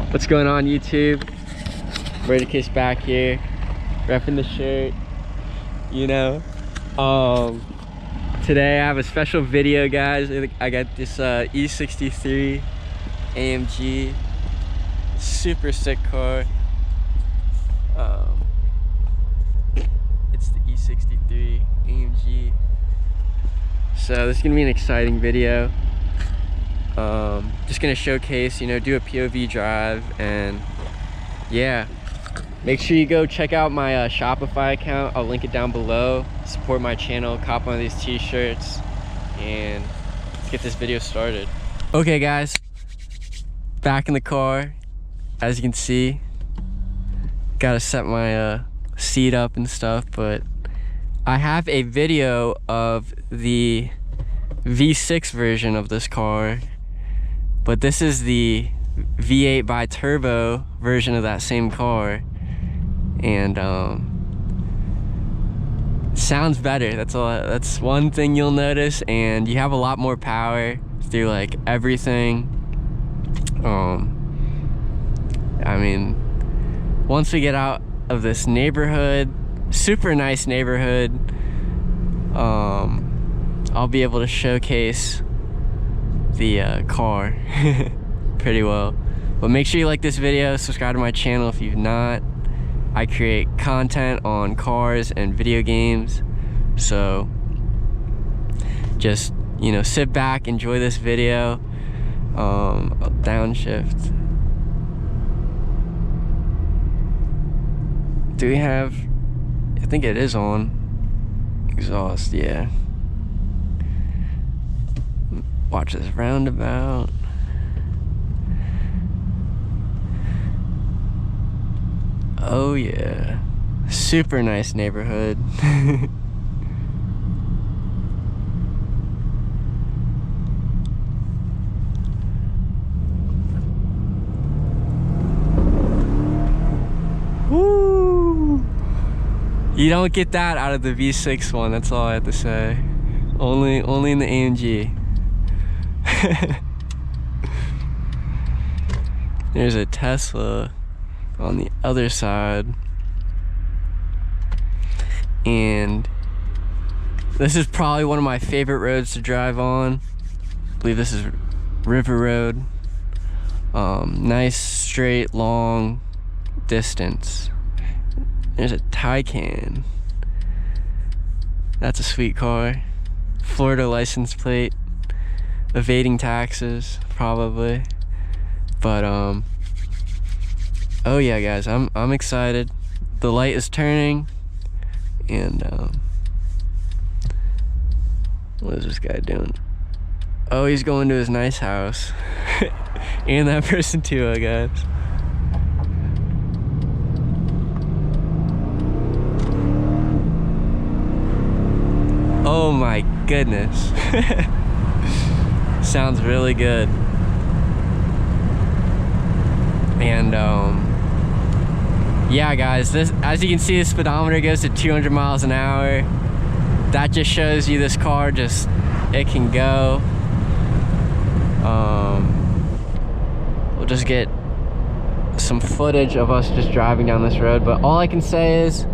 What's going on, YouTube? Mercedes back here, repping the shirt, you know. Today I have a special video, guys. I got this E63 AMG, super sick car. It's the E63 AMG. So this is gonna be an exciting video. Just gonna showcase, you know, do a POV drive, and yeah, make sure you go check out my Shopify account. I'll link it down below. Support my channel, cop one of these t-shirts, and let's get this video started. Okay guys, back in the car. As you can see, gotta set my seat up and stuff, but I have a video of the V6 version of this car, but this is the V8 bi-turbo version of that same car, and sounds better. That's one thing you'll notice, and you have a lot more power through like everything. I mean, once we get out of this neighborhood, super nice neighborhood, I'll be able to showcase the car pretty well. But make sure you like this video, subscribe to my channel if you've not. I create content on cars and video games, so just, you know, sit back, enjoy this video. I'll downshift. Do we have, I think it is on exhaust, yeah. Watch this roundabout. Oh yeah, super nice neighborhood. Woo! You don't get that out of the V6 one, that's all I have to say. Only in the AMG. There's a Tesla on the other side, and this is probably one of my favorite roads to drive on. I believe this is River Road. Nice straight long distance. There's a Taycan. That's a sweet car. Florida license plate. Evading taxes probably, but oh yeah guys, I'm excited. The light is turning, and what is this guy doing? Oh, he's going to his nice house. And that person too, I guess. Oh my goodness. Sounds really good. And yeah guys, this, as you can see, the speedometer goes to 200 miles an hour. That just shows you this car, just, it can go. We'll just get some footage of us just driving down this road, but all I can say is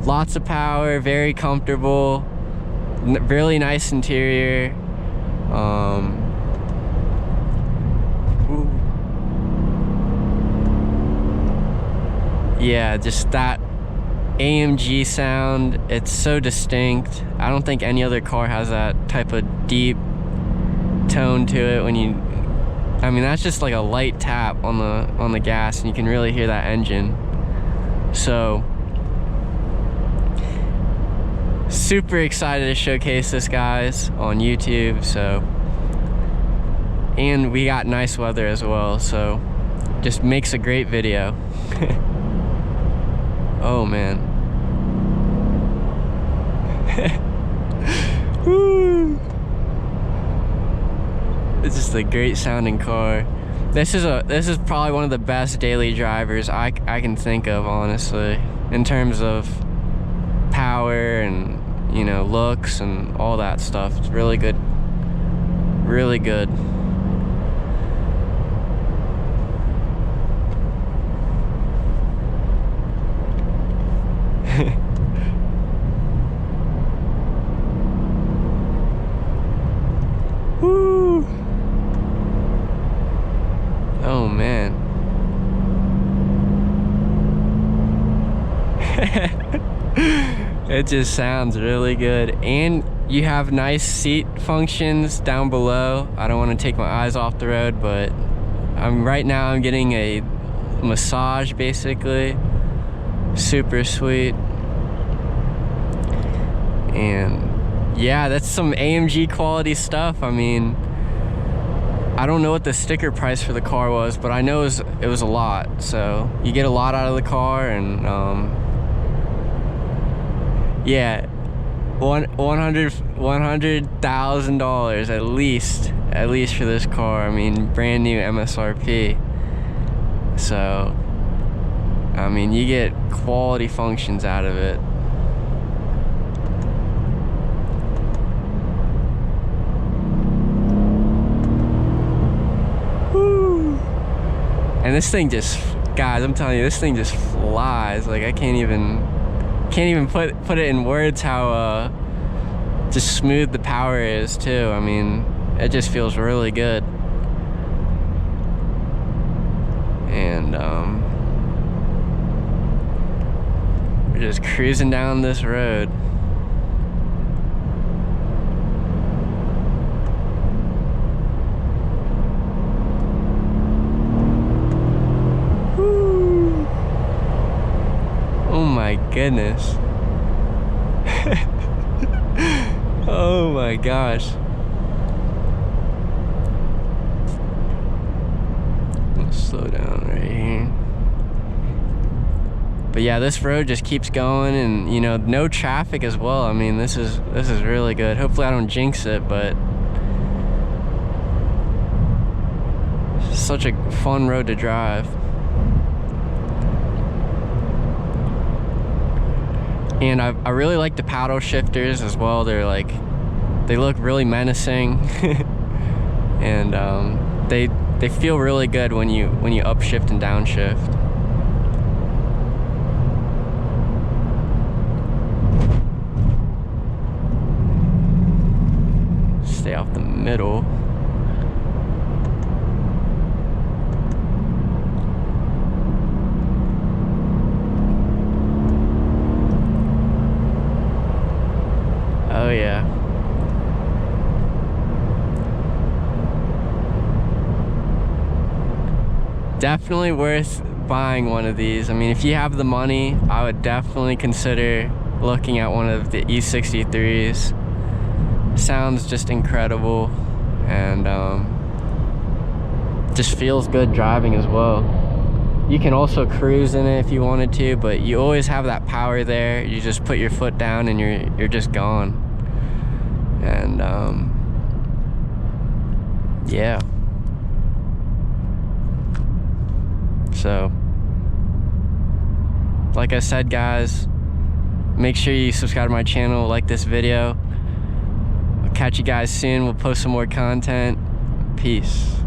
lots of power, very comfortable, really nice interior. Yeah, just that AMG sound, it's so distinct. I don't think any other car has that type of deep tone to it when you, I mean, that's just like a light tap on the gas, and you can really hear that engine. So super excited to showcase this, guys, on YouTube. So, and we got nice weather as well, so just makes a great video. Oh man. Woo. It's just a great sounding car. This is probably one of the best daily drivers I can think of, honestly, in terms of power and, you know, looks and all that stuff. It's really good. Really good. Oh man. It just sounds really good, and you have nice seat functions down below. I don't want to take my eyes off the road, but right now I'm getting a massage basically. Super sweet. And yeah, that's some AMG quality stuff. I mean, I don't know what the sticker price for the car was, but I know it was a lot. So you get a lot out of the car, and yeah, $100,000 at least for this car. I mean, brand new MSRP. So I mean, you get quality functions out of it. Woo. And this thing just, guys, I'm telling you, this thing just flies. Like, I can't even put it in words how just smooth the power is too. I mean, it just feels really good. And we're just cruising down this road. Woo. Oh my goodness. Oh my gosh. Let's slow down right here. But yeah, this road just keeps going, and you know, no traffic as well. I mean, this is really good. Hopefully I don't jinx it, but it's such a fun road to drive. And I really like the paddle shifters as well. They're like, they look really menacing. And they feel really good when you upshift and downshift. Stay off the middle. Oh yeah. Definitely worth buying one of these. I mean, if you have the money, I would definitely consider looking at one of the E63s. Sounds just incredible, and just feels good driving as well. You can also cruise in it if you wanted to, but you always have that power there. You just put your foot down and you're just gone. And yeah. So, like I said, guys, make sure you subscribe to my channel, like this video. I'll catch you guys soon. We'll post some more content. Peace.